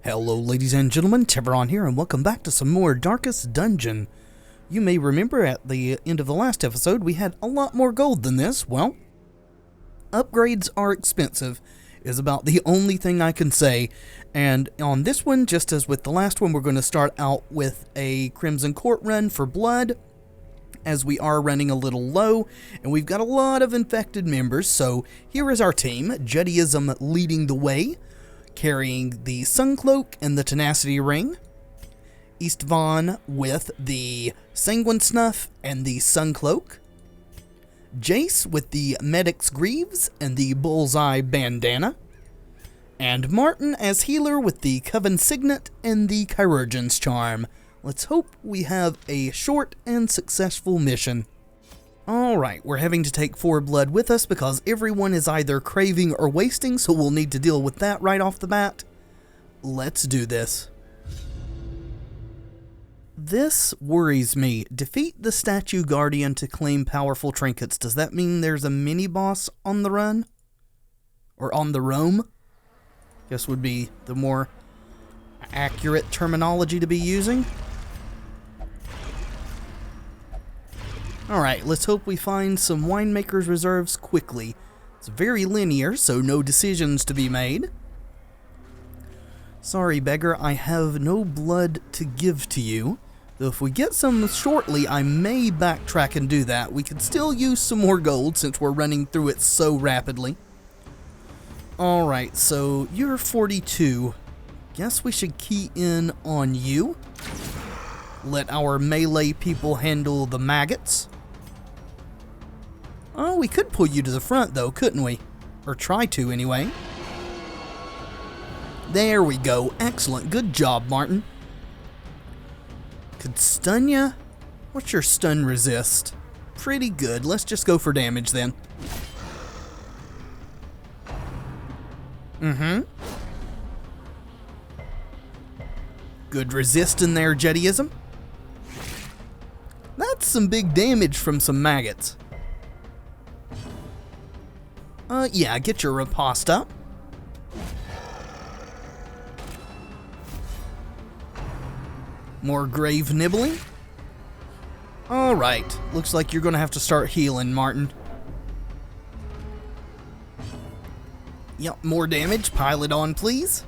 Hello ladies and gentlemen, Tevaron here, and welcome back to some more Darkest Dungeon. You may remember at the end of the last episode we had a lot more gold than this. Well, upgrades are expensive is about the only thing I can say, and on this one, just as with the last one, we're going to start out with a Crimson Court run for blood, as we are running a little low, and we've got a lot of infected members. So here is our team, Judaism leading the way, carrying the Sun Cloak and the Tenacity Ring, Istvan with the Sanguine Snuff and the Sun Cloak, Jace with the Medic's Greaves and the Bullseye Bandana, and Martin as healer with the Coven Signet and the Chirurgeon's Charm. Let's hope we have a short and successful mission. Alright, we're having to take 4 blood with us because everyone is either craving or wasting, so we'll need to deal with that right off the bat. Let's do this. This worries me. Defeat the Statue Guardian to claim powerful trinkets. Does that mean there's a mini-boss on the run? Or on the roam? Guess would be the more accurate terminology to be using. Alright, let's hope we find some Winemaker's Reserves quickly. It's very linear, so no decisions to be made. Sorry, beggar, I have no blood to give to you. Though if we get some shortly, I may backtrack and do that. We could still use some more gold since we're running through it so rapidly. Alright, so you're 42. Guess we should key in on you. Let our melee people handle the maggots. Oh, we could pull you to the front though, couldn't we? Or try to anyway. There we go. Excellent. Good job, Martin. Could stun ya? What's your stun resist? Pretty good. Let's just go for damage then. Good resist in there, Judaism. That's some big damage from some maggots. Yeah, get your riposte up. More grave nibbling. Alright, looks like you're gonna have to start healing, Martin. Yep, more damage. Pile it on, please.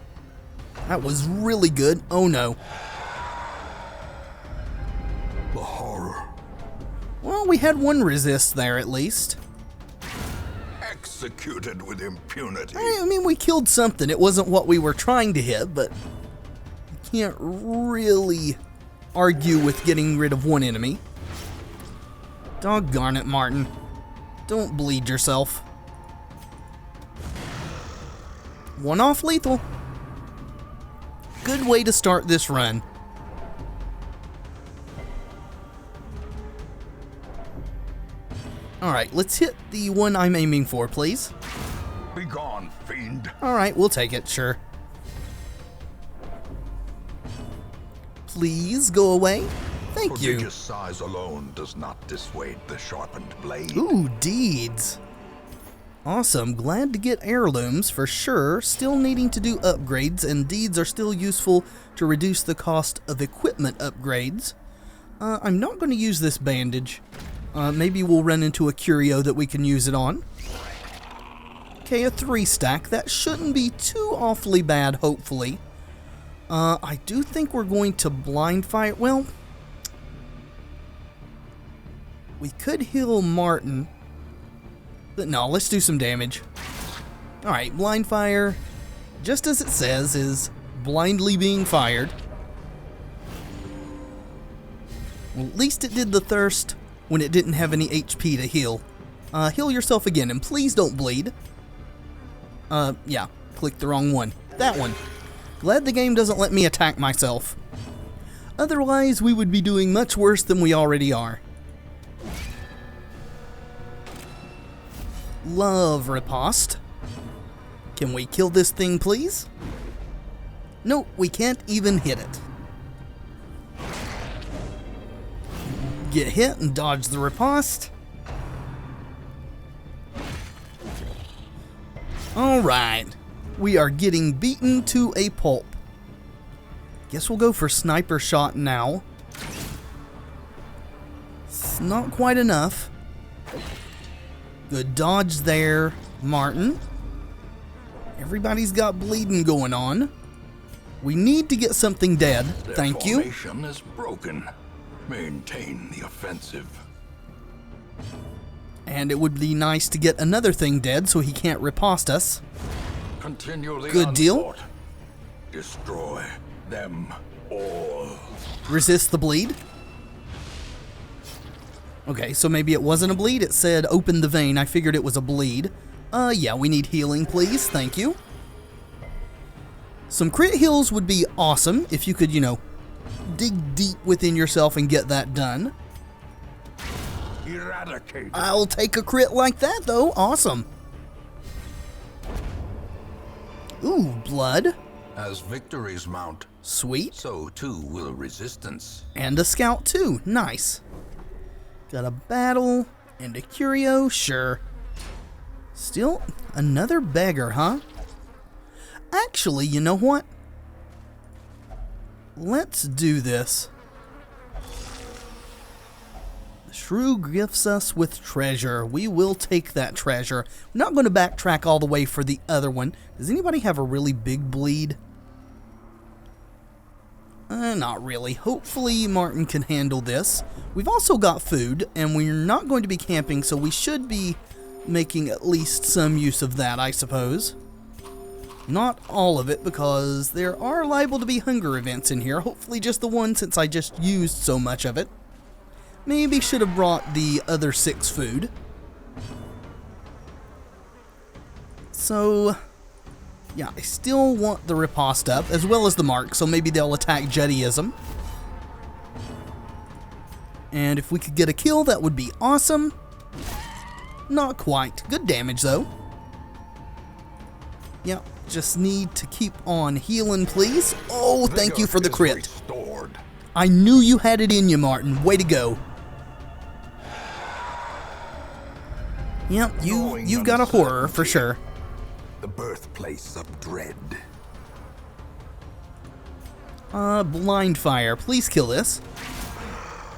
That was really good. Oh no. The horror. Well, we had one resist there at least. Executed with impunity. I mean, we killed something. It wasn't what we were trying to hit, but you can't really argue with getting rid of one enemy. Doggone it, Martin. Don't bleed yourself. One off lethal. Good way to start this run. Alright, let's hit the one I'm aiming for, please. Be gone, fiend. Alright, we'll take it, sure. Please go away. Thank you. Prodigious size alone does not dissuade the sharpened blade. Ooh, deeds. Awesome. Glad to get heirlooms for sure. Still needing to do upgrades, and deeds are still useful to reduce the cost of equipment upgrades. I'm not going to use this bandage. Maybe we'll run into a curio that we can use it on. Okay, a 3 stack. That shouldn't be too awfully bad, hopefully. I do think we're going to blind fire. Well, we could heal Martin. But no, let's do some damage. Alright, blind fire, just as it says, is blindly being fired. Well, at least it did the thirst when it didn't have any HP to heal. Heal yourself again, and please don't bleed. Yeah, clicked the wrong one. That one. Glad the game doesn't let me attack myself. Otherwise, we would be doing much worse than we already are. Love riposte. Can we kill this thing, please? Nope, we can't even hit it. Get hit and dodge the riposte. Alright. We are getting beaten to a pulp. Guess we'll go for sniper shot now. It's not quite enough. Good dodge there, Martin. Everybody's got bleeding going on. We need to get something dead. Thank you. Their formation is broken. Maintain the offensive. And it would be nice to get another thing dead so he can't riposte us. Continue the Good deal. onslaught. Destroy them all. Resist the bleed. Okay, so maybe it wasn't a bleed. It said open the vein. I figured it was a bleed. Yeah, we need healing, please. Thank you. Some crit heals would be awesome if you could, you know, dig deep within yourself and get that done. Eradicate. I'll take a crit like that, though. Awesome. Ooh, blood. As victories mount, Sweet. so too will resistance. And a scout, too. Nice. Got a battle and a curio. Sure. Still another beggar, huh? Actually, you know what? Let's do this. The shrew gifts us with treasure. We will take that treasure. We're not going to backtrack all the way for the other one. Does anybody have a really big bleed? Not really. Hopefully Martin can handle this. We've also got food, and we're not going to be camping, so we should be making at least some use of that, I suppose. Not all of it, because there are liable to be hunger events in here. Hopefully just the one, since I just used so much of it. Maybe should have brought the other 6 food. So, yeah, I still want the riposte up, as well as the mark, so maybe they'll attack Jediism. And if we could get a kill, that would be awesome. Not quite. Good damage, though. Yeah, just need to keep on healing, please. Oh, thank you for the crit. Restored. I knew you had it in you, Martin. Way to go. Yep, you've got a horror for sure. The birthplace of dread. Blind fire. Please kill this.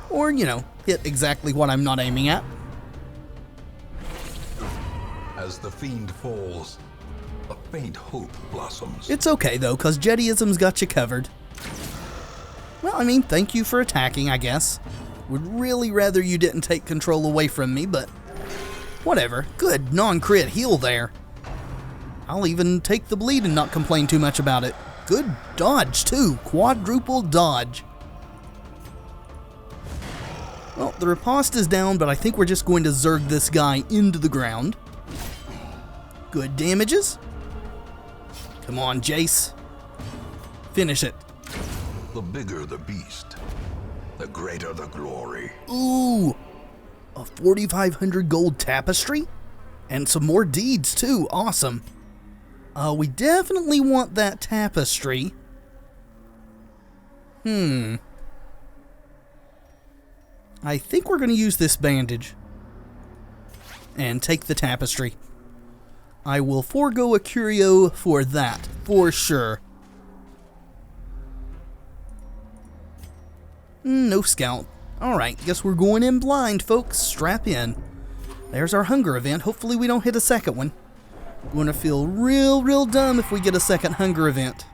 Or, you know, hit exactly what I'm not aiming at. As the fiend falls, a faint hope blossoms. It's okay, though, because Jediism's got you covered. Well, I mean, thank you for attacking, I guess. Would really rather you didn't take control away from me, but whatever. Good non-crit heal there. I'll even take the bleed and not complain too much about it. Good dodge, too. Quadruple dodge. Well, the riposte is down, but I think we're just going to zerg this guy into the ground. Good damages. Come on, Jace. Finish it. The bigger the beast, the greater the glory. Ooh, a 4,500 gold tapestry? And some more deeds, too. Awesome. We definitely want that tapestry. I think we're going to use this bandage. And take the tapestry. I will forego a curio for that, for sure. No scout. Alright, guess we're going in blind, folks. Strap in. There's our hunger event. Hopefully we don't hit a second one. Gonna feel real dumb if we get a second hunger event.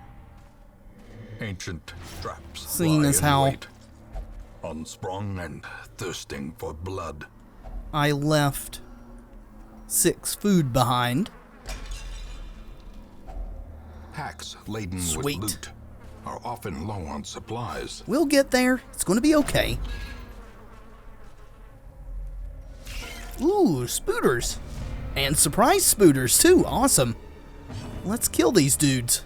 Ancient traps. Seeing lie as in how wait, unsprung and thirsting for blood. I left 6 food behind. Packs laden Sweet. with loot are often low on supplies. We'll get there. It's gonna be okay. Ooh, spooters. And surprise spooters, too. Awesome. Let's kill these dudes.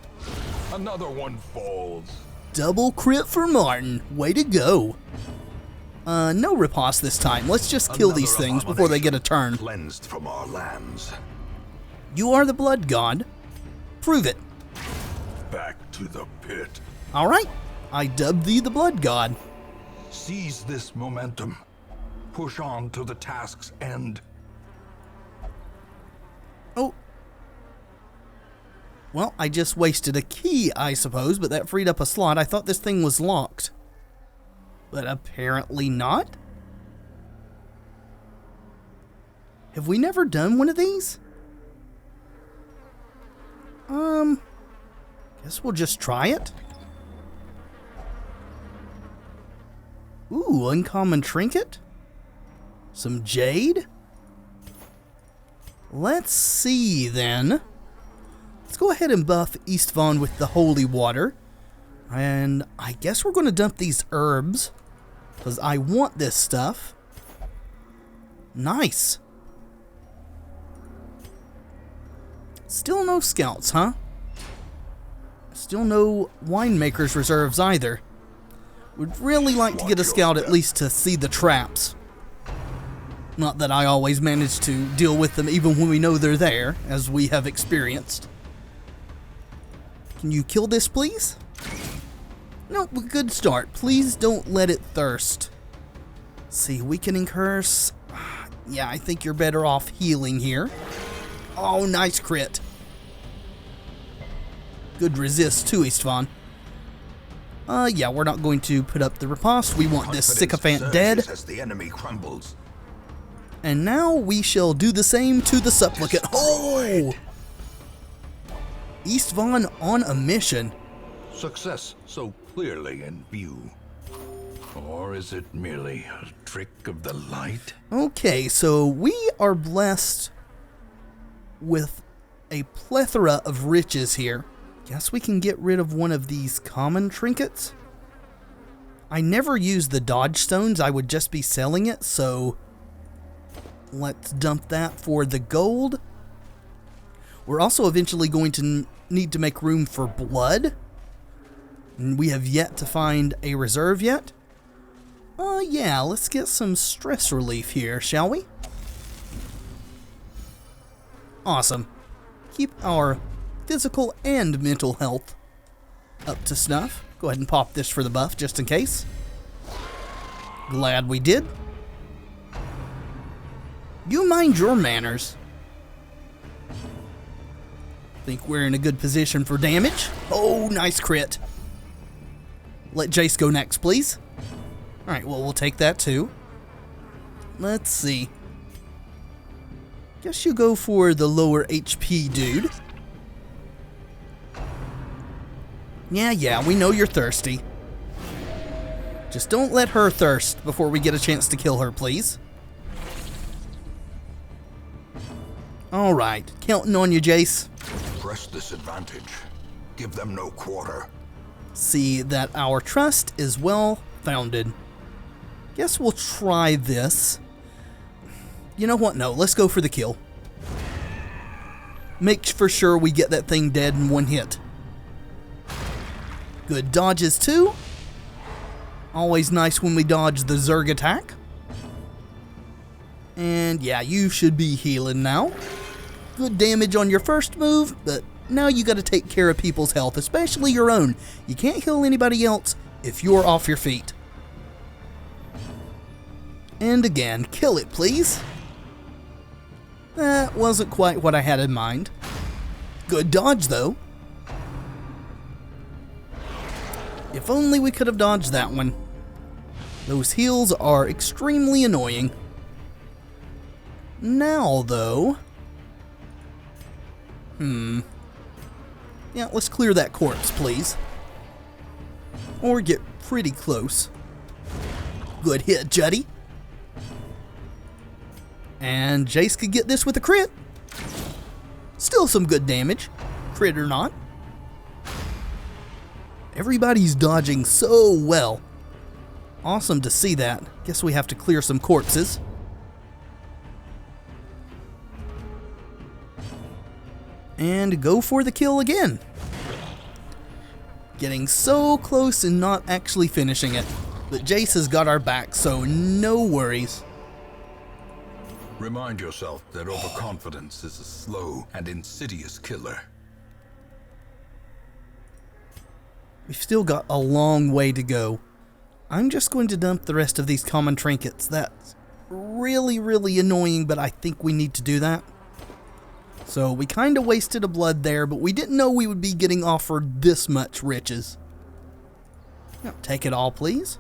Another one falls. Double crit for Martin. Way to go. No riposte this time. Let's just kill these Another things before they get a turn. Cleansed from our lands. You are the blood god. Prove it. Back to the pit. Alright. I dubbed thee the blood god. Seize this momentum. Push on to the task's end. Oh. Well, I just wasted a key, I suppose, but that freed up a slot. I thought this thing was locked. But apparently not. Have we never done one of these? Guess we'll just try it. Ooh, uncommon trinket. Some jade. Let's see then. Let's go ahead and buff Tevaron with the holy water. And I guess we're going to dump these herbs, because I want this stuff. Nice. Still no scouts, huh? Still no winemaker's reserves either. Would really like to get a scout at least to see the traps. Not that I always manage to deal with them even when we know they're there, as we have experienced. Can you kill this, please? Nope, good start. Please don't let it thirst. See, weakening curse. Yeah, I think you're better off healing here. Oh, nice crit. Good resist too, Tevaron. Yeah, we're not going to put up the riposte. We want this sycophant dead. As the enemy crumbles. And now we shall do the same to the supplicant. Oh! Tevaron on a mission. Success so clearly in view. Or is it merely a trick of the light? Okay, so we are blessed with a plethora of riches here. Guess we can get rid of one of these common trinkets. I never use the dodge stones, I would just be selling it, so let's dump that for the gold. We're also eventually going to need to make room for blood. And we have yet to find a reserve yet. Yeah, let's get some stress relief here, shall we? Awesome. Keep our physical and mental health up to snuff. Go ahead and pop this for the buff, just in case. Glad we did. You mind your manners. Think we're in a good position for damage. Oh, nice crit. Let Jace go next, please. Alright, well, we'll take that too. Let's see. Guess you go for the lower HP dude. Yeah, we know you're thirsty. Just don't let her thirst before we get a chance to kill her, please. Alright, counting on you, Jace. Press this advantage. Give them no quarter. See that our trust is well founded. Guess we'll try this. You know what? No, let's go for the kill. Make for sure we get that thing dead in one hit. Good dodges too. Always nice when we dodge the Zerg attack. And yeah, you should be healing now. Good damage on your first move, but now you gotta take care of people's health, especially your own. You can't heal anybody else if you're off your feet. And again, kill it, please. That wasn't quite what I had in mind. Good dodge, though. If only we could have dodged that one. Those heals are extremely annoying. Now, though... Yeah, let's clear that corpse, please. Or get pretty close. Good hit, Juddy. And Jace could get this with a crit. Still some good damage, crit or not. Everybody's dodging so well. Awesome to see that. Guess we have to clear some corpses. And go for the kill again. Getting so close and not actually finishing it. But Jace has got our back, so no worries. Remind yourself that overconfidence is a slow and insidious killer. We've still got a long way to go. I'm just going to dump the rest of these common trinkets. That's really, really annoying, but I think we need to do that. So we kind of wasted a blood there, but we didn't know we would be getting offered this much riches. Now, take it all, please.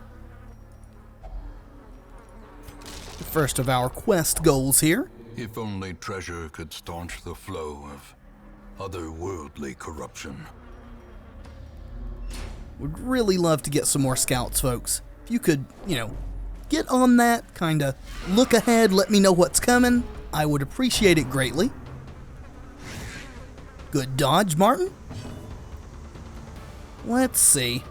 The first of our quest goals here. If only treasure could staunch the flow of otherworldly corruption. Would really love to get some more scouts, folks. If you could, get on that, kind of look ahead, let me know what's coming, I would appreciate it greatly. Good dodge, Martin. Let's see.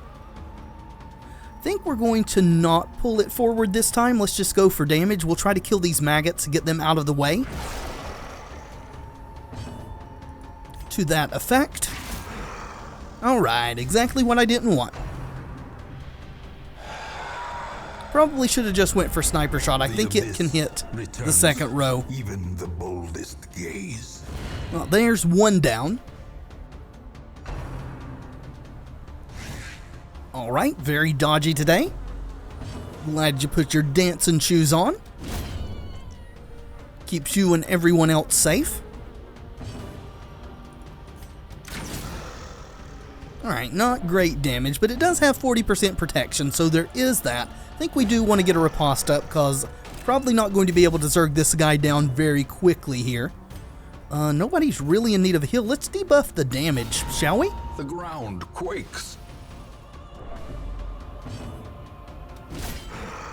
I think we're going to not pull it forward this time. Let's just go for damage. We'll try to kill these maggots and get them out of the way. To that effect. Alright, exactly what I didn't want. Probably should have just went for sniper shot. I think it can hit the second row. Even the boldest gaze. Well, there's one down. Alright, very dodgy today. Glad you put your dancing shoes on. Keeps you and everyone else safe. Alright, not great damage, but it does have 40% protection, so there is that. I think we do want to get a riposte up, because probably not going to be able to zerg this guy down very quickly here. Nobody's really in need of a heal. Let's debuff the damage, shall we? The ground quakes.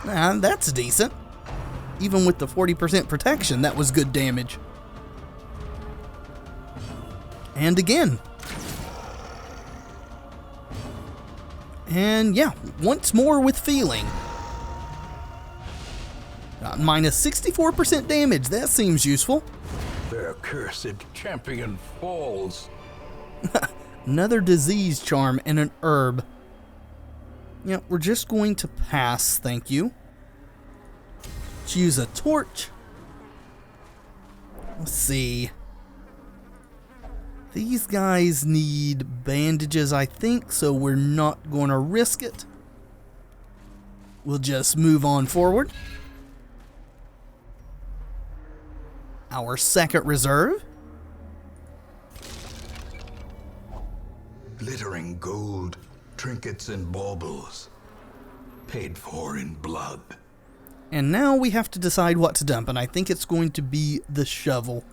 That's decent. Even with the 40% protection, that was good damage. And again. And yeah, once more with feeling. Got minus 64% damage. That seems useful. Their cursed champion falls. Another disease charm and an herb. Yeah, we're just going to pass, thank you. Let's use a torch. Let's see. These guys need bandages, I think, so we're not going to risk it. We'll just move on forward. Our second reserve. Glittering gold, trinkets and baubles. Paid for in blood. And now we have to decide what to dump, and I think it's going to be the shovel.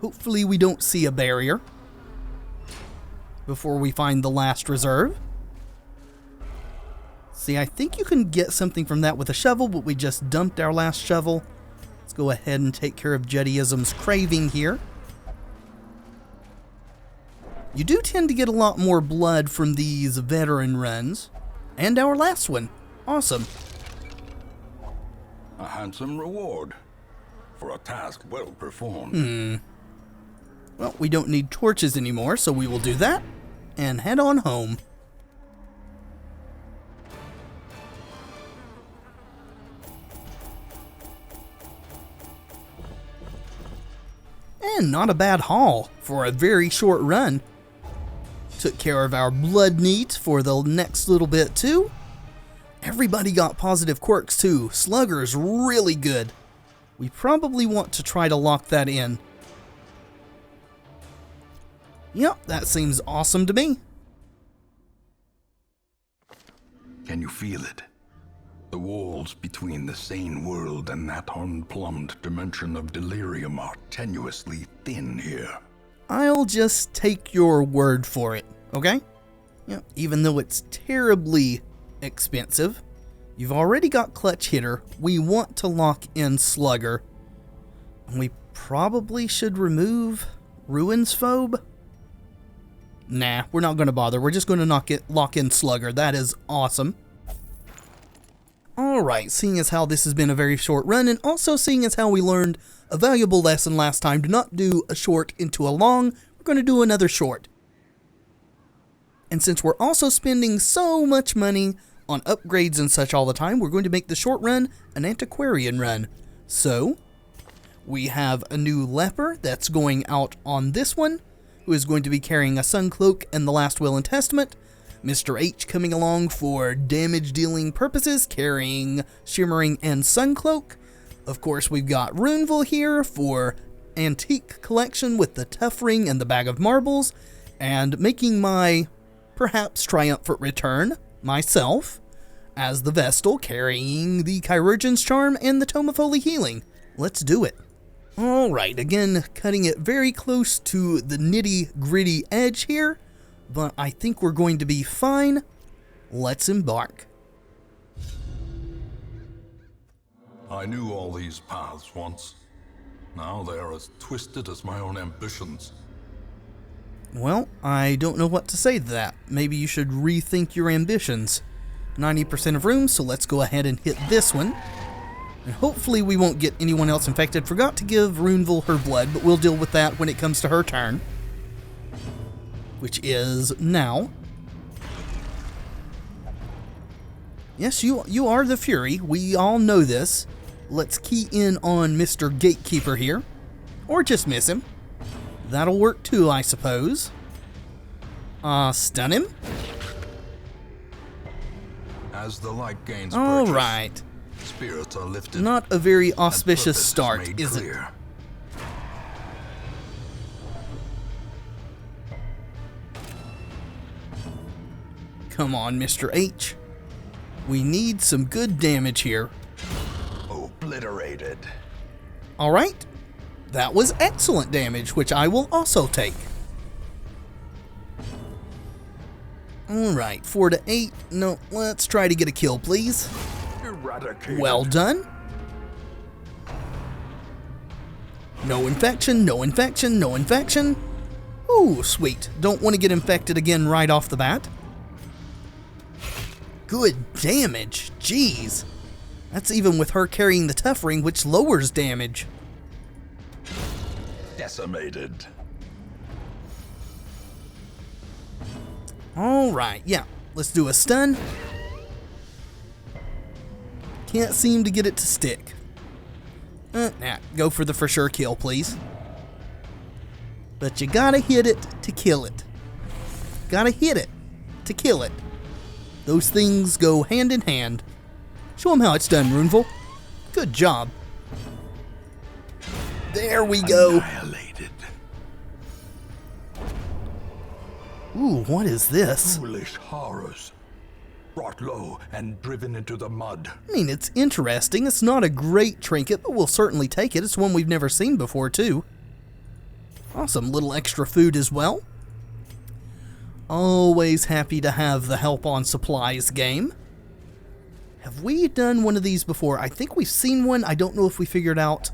Hopefully we don't see a barrier before we find the last reserve. See, I think you can get something from that with a shovel, but we just dumped our last shovel. Let's go ahead and take care of Jediism's craving here. You do tend to get a lot more blood from these veteran runs. And our last one. Awesome. A handsome reward for a task well performed. Well, we don't need torches anymore, so we will do that and head on home. And not a bad haul for a very short run. Took care of our blood needs for the next little bit too. Everybody got positive quirks too. Slugger's really good. We probably want to try to lock that in. Yep, that seems awesome to me. Can you feel it? The walls between the sane world and that unplumbed dimension of delirium are tenuously thin here. I'll just take your word for it, okay? Yep, even though it's terribly expensive, you've already got Clutch Hitter. We want to lock in Slugger. We probably should remove Ruins Phobe. Nah, we're not going to bother. We're just going to lock in Slugger. That is awesome. Alright, seeing as how this has been a very short run, and also seeing as how we learned a valuable lesson last time to not do a short into a long, we're going to do another short. And since we're also spending so much money on upgrades and such all the time, we're going to make the short run an antiquarian run. So, we have a new leper that's going out on this one, who is going to be carrying a sun cloak and the last will and testament. Mr. H coming along for damage dealing purposes, carrying shimmering and sun cloak. Of course, we've got Runeville here for antique collection with the tough ring and the bag of marbles, and making my perhaps triumphant return myself as the Vestal, carrying the Chirurgeon's Charm and the Tome of Holy Healing. Let's do it. Alright, again, cutting it very close to the nitty-gritty edge here, but I think we're going to be fine. Let's embark. I knew all these paths once. Now they are as twisted as my own ambitions. Well, I don't know what to say to that. Maybe you should rethink your ambitions. 90% of room, so let's go ahead and hit this one. And hopefully we won't get anyone else infected. Forgot to give Runeville her blood, but we'll deal with that when it comes to her turn. Which is now. Yes, you are the Fury. We all know this. Let's key in on Mr. Gatekeeper here. Or just miss him. That'll work too, I suppose. Stun him. As the light gains All purchase, right. spirits are lifted. Not a very and auspicious purpose start, made is it? clear. Come on, Mr. H. We need some good damage here. Obliterated. Alright. That was excellent damage, which I will also take. Alright, 4 to 8. No, let's try to get a kill, please. Eradicated. Well done. No infection, no infection, no infection. Ooh, sweet. Don't want to get infected again right off the bat. Good damage. Jeez. That's even with her carrying the tough ring, which lowers damage. Decimated. Alright, yeah. Let's do a stun. Can't seem to get it to stick. Nah, go for the for sure kill, please. But you gotta hit it to kill it. Gotta hit it to kill it. Those things go hand in hand. Show them how it's done, Runeville. Good job. There we go. Annihilated. Ooh, what is this? Foolish horrors. Brought low and driven into the mud. I mean, it's interesting. It's not a great trinket, but we'll certainly take it. It's one we've never seen before, too. Awesome. Little extra food as well. Always happy to have the help on supplies game. Have we done one of these before? I think we've seen one. I don't know if we figured out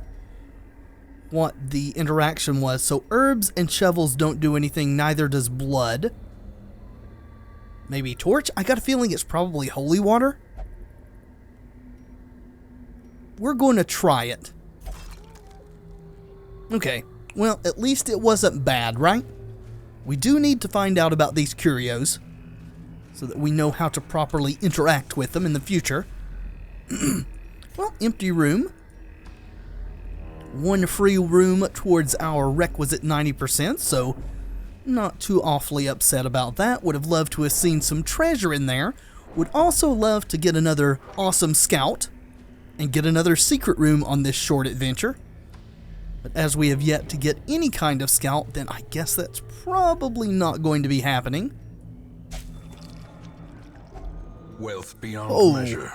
what the interaction was. So herbs and shovels don't do anything. Neither does blood. Maybe torch? I got a feeling it's probably holy water. We're going to try it. Okay. Well, at least it wasn't bad, right? We do need to find out about these curios so that we know how to properly interact with them in the future. Well, empty room. One free room towards our requisite 90%, so not too awfully upset about that. Would have loved to have seen some treasure in there. Would also love to get another awesome scout and get another secret room on this short adventure. But as we have yet to get any kind of scout, then I guess that's probably not going to be happening. Wealth beyond measure.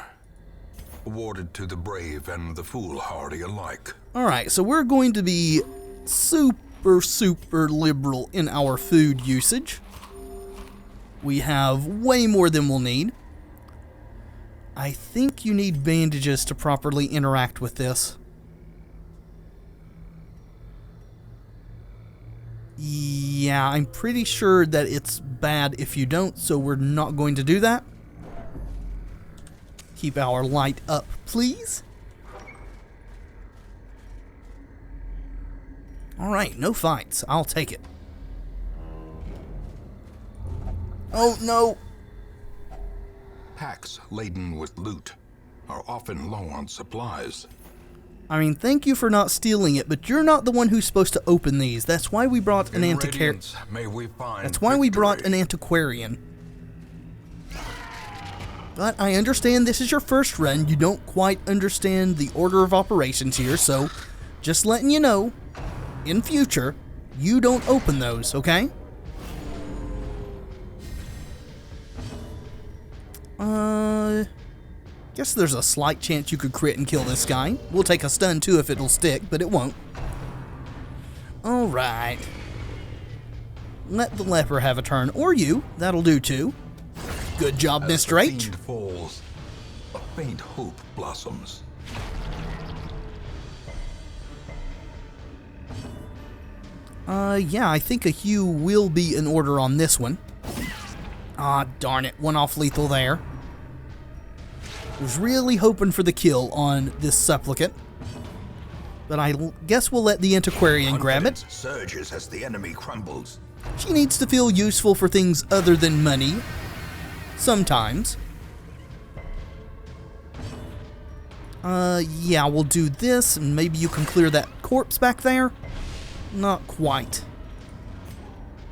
Awarded to the brave and the foolhardy alike. Alright, so we're going to be super liberal in our food usage. We have way more than we'll need. I think you need bandages to properly interact with this. Yeah, I'm pretty sure that it's bad if you don't, so we're not going to do that. Keep our light up, please. Alright, no fights. I'll take it. Oh, no! Packs laden with loot are often low on supplies. I mean, thank you for not stealing it, but you're not the one who's supposed to open these. That's why we brought an antiquarian. May we find That's why we brought an victory. antiquarian. But I understand this is your first run. You don't quite understand the order of operations here, so just letting you know, in future, you don't open those, okay? Guess there's a slight chance you could crit and kill this guy. We'll take a stun too if it'll stick, but it won't. Alright. Let the leper have a turn, or you. That'll do too. Good job, As Mr. the H. fiend falls, a faint hope blossoms. Yeah, I think a Hugh will be in order on this one. Ah, darn it. One off lethal there. Was really hoping for the kill on this supplicant. But I guess we'll let the antiquarian grab it. Surges as the enemy crumbles. She needs to feel useful for things other than money. Sometimes. Yeah, we'll do this, and maybe you can clear that corpse back there. Not quite.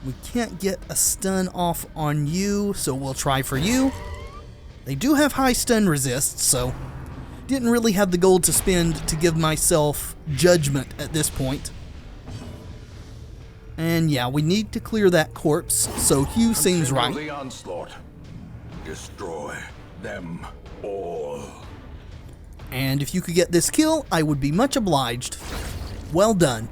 We can't get a stun off on you, so we'll try for you. They do have high stun resist, so didn't really have the gold to spend to give myself judgment at this point. And yeah, we need to clear that corpse, so Hugh seems right. The onslaught. Destroy them all. And if you could get this kill, I would be much obliged. Well done.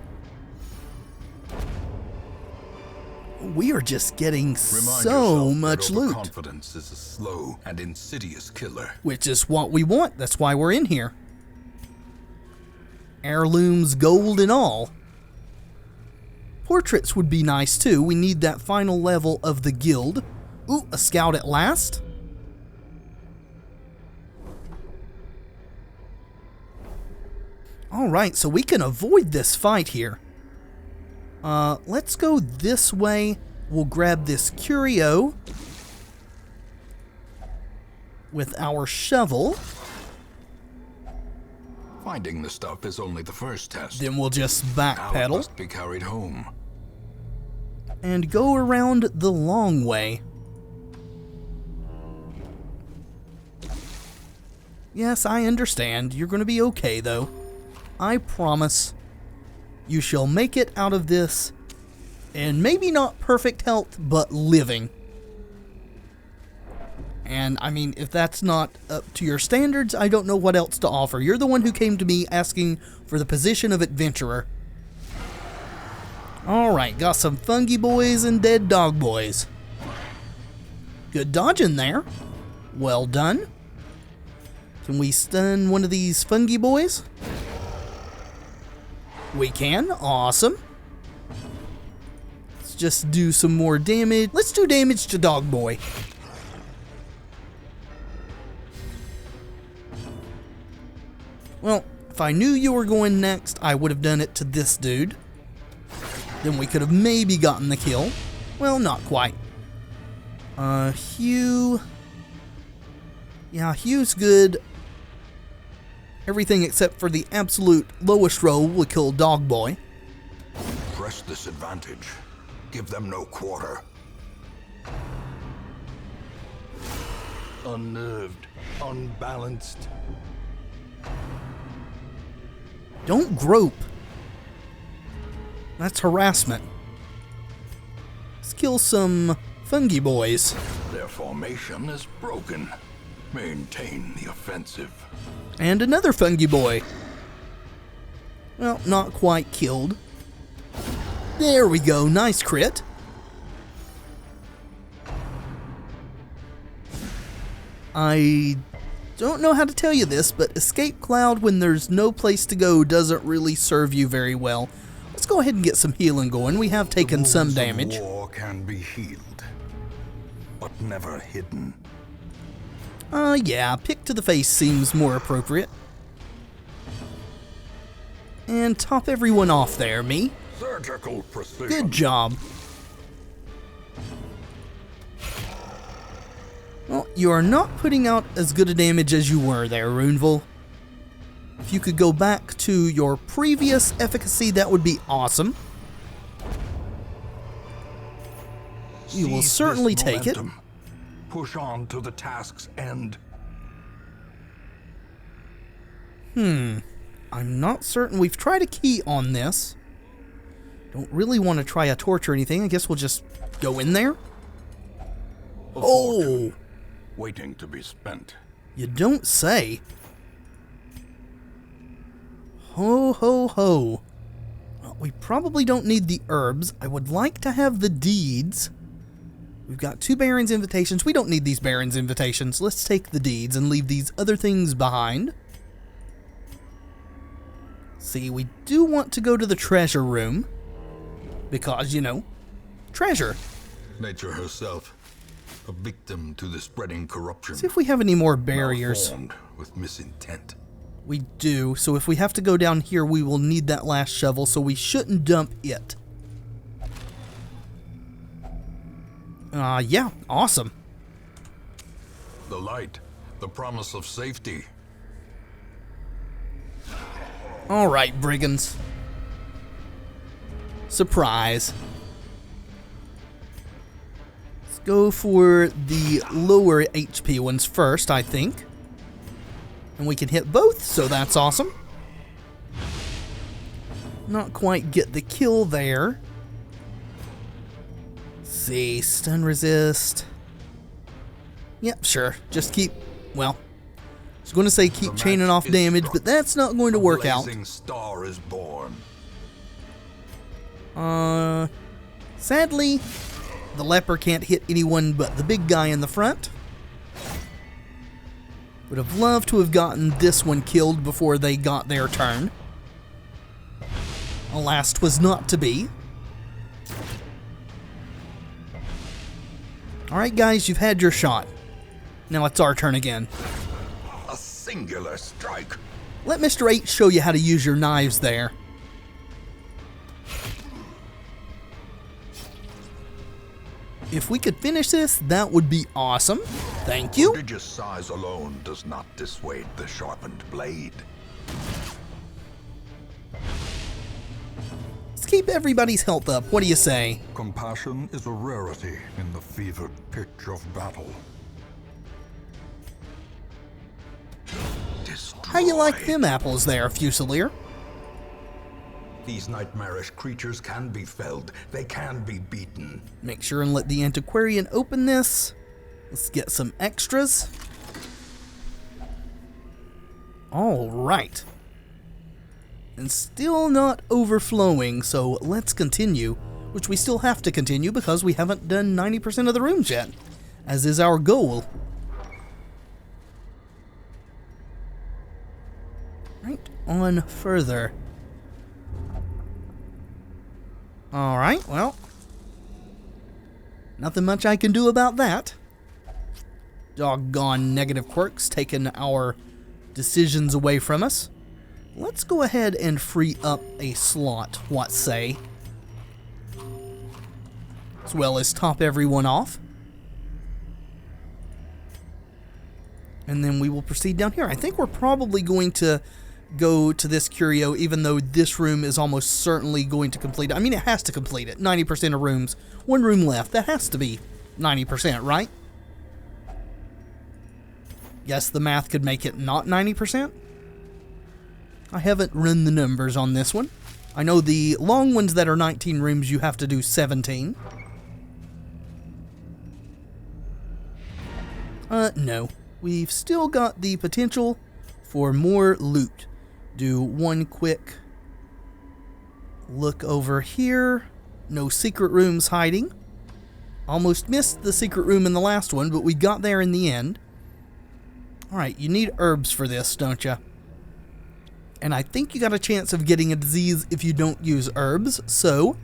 We are just getting so much loot. Confidence is a slow and insidious killer. Which is what we want. That's why we're in here. Heirlooms, gold, and all. Portraits would be nice too. We need that final level of the guild. Ooh, a scout at last. Alright, so we can avoid this fight here. Let's go this way. We'll grab this curio with our shovel. Finding the stuff is only the first test. Then we'll just Now it backpedal must be carried home. and go around the long way. Yes, I understand. You're going to be okay, though. I promise. You shall make it out of this, and maybe not perfect health, but living. And, I mean, if that's not up to your standards, I don't know what else to offer. You're the one who came to me asking for the position of adventurer. Alright, got some fungi boys and dead dog boys. Good dodging there. Well done. Can we stun one of these fungi boys? We can. Awesome. Let's just do some more damage. Let's do damage to Dog Boy. Well, if I knew you were going next, I would have done it to this dude. Then we could have maybe gotten the kill. Well, not quite. Hugh. Yeah, Hugh's good. Everything except for the absolute lowest roll will kill Dog Boy. Press this advantage. Give them no quarter. Unnerved, unbalanced. Don't grope. That's harassment. Let's kill some fungi boys. Their formation is broken. Maintain the offensive. And another fungi boy. Well, not quite killed. There we go. Nice crit. I don't know how to tell you this, but escape cloud when there's no place to go doesn't really serve you very well. Let's go ahead and get some healing going. We have taken some damage. War can be healed, but never hidden. Yeah, pick to the face seems more appropriate. And top everyone off there, me. Surgical precision. Good job. Well, you are not putting out as good a damage as you were there, Runeville. If you could go back to your previous efficacy, that would be awesome. You will Seize certainly this take it. momentum. push on to the task's end. I'm not certain. We've tried a key on this. Don't really want to try a torch or anything. I guess we'll just go in there. Oh! Waiting to be spent. You don't say. Ho, ho, ho. Well, we probably don't need the herbs. I would like to have the deeds. We've got 2 Baron's invitations. We don't need these Baron's invitations. Let's take the deeds and leave these other things behind. See, we do want to go to the treasure room. Because, you know, treasure. Nature herself, a victim to the spreading corruption. See if we have any more barriers. Malformed with misintent. We do, so if we have to go down here, we will need that last shovel, so we shouldn't dump it. Yeah, awesome. The light, the promise of safety. Alright, brigands. Surprise. Let's go for the lower HP ones first, I think. And we can hit both, so that's awesome. Not quite get the kill there. Let's see, stun resist. Yep, sure. Just keep, well, I was going to say keep chaining off damage, but that's not going to work out. A blazing star is born. Sadly, the leper can't hit anyone but the big guy in the front. Would have loved to have gotten this one killed before they got their turn. Alas, 'twas not to be. Alright guys, you've had your shot. Now it's our turn again. A singular strike. Let Mr. 8 show you how to use your knives there. If we could finish this, that would be awesome. Thank you. Prodigious size alone does not dissuade the sharpened blade. Let's keep everybody's health up. What do you say? Compassion is a rarity in the fevered pitch of battle. How you like them apples there, Fusilier? These nightmarish creatures can be felled. They can be beaten. Make sure and let the antiquarian open this. Let's get some extras. All right. And still not overflowing, so let's continue. Which we still have to continue because we haven't done 90% of the rooms yet, as is our goal. Right, on further. Alright, well. Nothing much I can do about that. Doggone negative quirks taking our decisions away from us. Let's go ahead and free up a slot, what say? As well as top everyone off. And then we will proceed down here. I think we're probably going to go to this curio, even though this room is almost certainly going to complete it. I mean, it has to complete it. 90% of rooms. One room left. That has to be 90%, right? Guess the math could make it not 90%? I haven't run the numbers on this one. I know the long ones that are 19 rooms, you have to do 17. No. We've still got the potential for more loot. Do one quick look over here. No secret rooms hiding. Almost missed the secret room in the last one, but we got there in the end. Alright, you need herbs for this, don't you? And I think you got a chance of getting a disease if you don't use herbs, so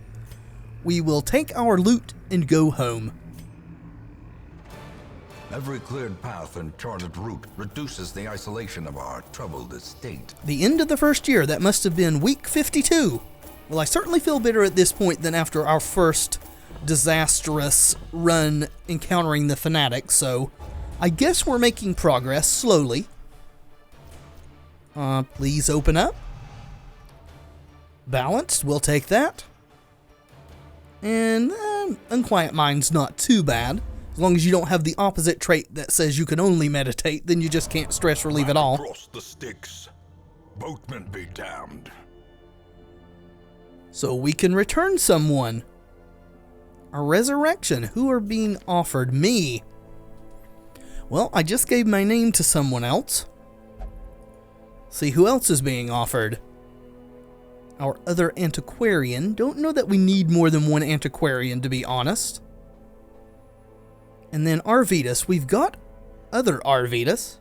we will take our loot and go home. Every cleared path and charted route reduces the isolation of our troubled estate. The end of the first year, that must have been week 52. Well, I certainly feel better at this point than after our first disastrous run encountering the fanatics, so I guess we're making progress slowly. Please open up. Balanced, we'll take that. And Unquiet Mind's not too bad, As long as you don't have the opposite trait that says you can only meditate, then you just can't stress relieve at all. Across the sticks. Boatmen be damned. So we can return someone. A resurrection. Who are being offered? Me. Well, I just gave my name to someone else. See who else is being offered. Our other antiquarian. Don't know that we need more than one antiquarian, to be honest. And then Arvidas. We've got other Arvidas.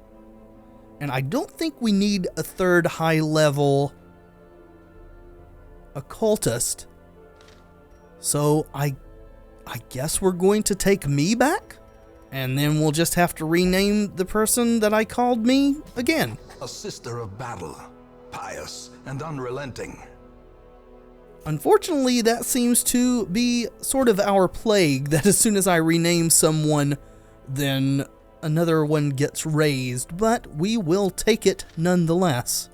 And I don't think we need a third high-level occultist. So I guess we're going to take me back? And then we'll just have to rename the person that I called me again. A sister of battle, pious and unrelenting. Unfortunately, that seems to be sort of our plague, that as soon as I rename someone, then another one gets raised, but we will take it nonetheless.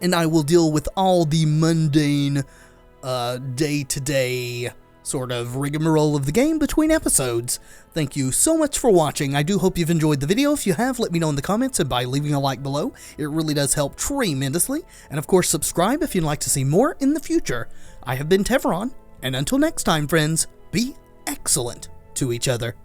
And I will deal with all the mundane, day-to-day sort of rigmarole of the game between episodes. Thank you so much for watching. I do hope you've enjoyed the video. If you have, let me know in the comments and by leaving a like below. It really does help tremendously. And of course, subscribe if you'd like to see more in the future. I have been Tevaron, and until next time, friends, be excellent to each other.